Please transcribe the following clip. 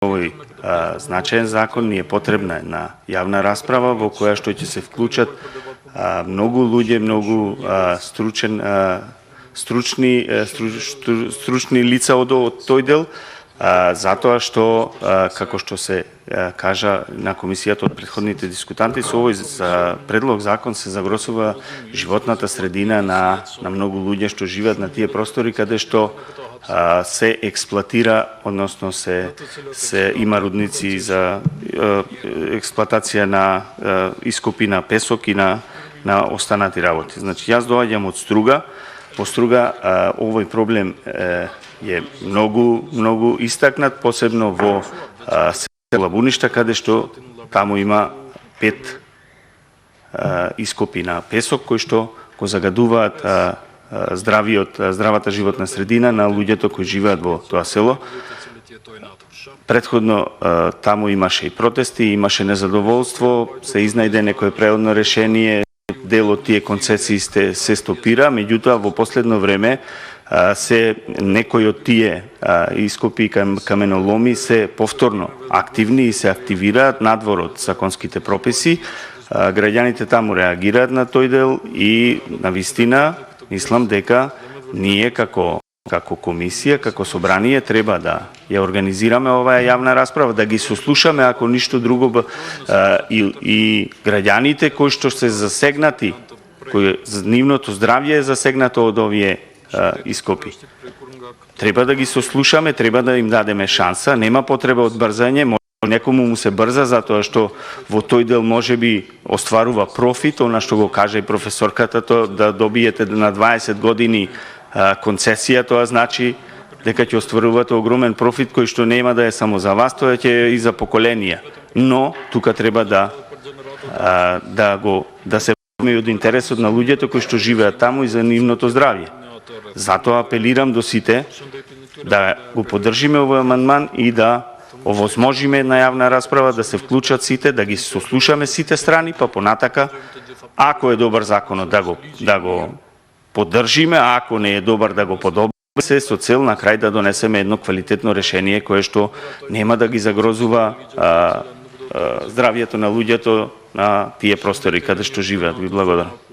овој значаен закон ни е потребна една јавна расправа во која што ќе се вклучат многу луѓе, многу стручни лица од тој дел, затоа што, како што се кажа на комисијата од претходните дискутанти, со овој предлог закон се загрозува животната средина на многу луѓе што живеат на тие простори каде што се експлоатира, односно се има рудници за експлоатација на ископи на песок и на останати работи. Значи, јас доаѓам од Струга. По Струга овој проблем е многу истакнат, посебно во села Буништа, каде што таму има 5 ископи на песок кои што го загадуваат здравата животна средина на луѓето кои живеат во тоа село. Претходно таму имаше и протести, имаше незадоволство, се изнајде некое преодно решение, дел од тие концесии се стопира, меѓутоа во последно време некои од тие ископи и каменоломи се повторно активни и се активираат надвор од законските прописи. Граѓаните таму реагираат на тој дел и навистина мислам дека ние како комисија, како собрание треба да ја организираме оваа јавна расправа, да ги сослушаме ако ништо друго и граѓаните кои што се засегнати, кои нивното здравје е засегнато од овие ископи. Треба да ги сослушаме, треба да им дадеме шанса, нема потреба од брзање, некому му се брза затоа што во тој дел можеби остварува профит, она што го кажа и професорката, тоа да добиете на 20 години концесија, тоа значи дека ќе остварувате огромен профит кој што нема да е само за вас, тоа ќе е и за поколенија. Но тука треба да се воземе од интересот на луѓето кои што живеат таму и за нивното здравје. Затоа апелирам до сите да го поддржиме овој амандман и да овозможиме една јавна расправа, да се вклучат сите, да ги сослушаме сите страни, па понатака, ако е добар законот да го поддржиме, а ако не е добар да го подобриме, се со цел на крај да донесеме едно квалитетно решение кое што нема да ги загрозува здравјето на луѓето на тие простори каде што живеат. Ви благодарам.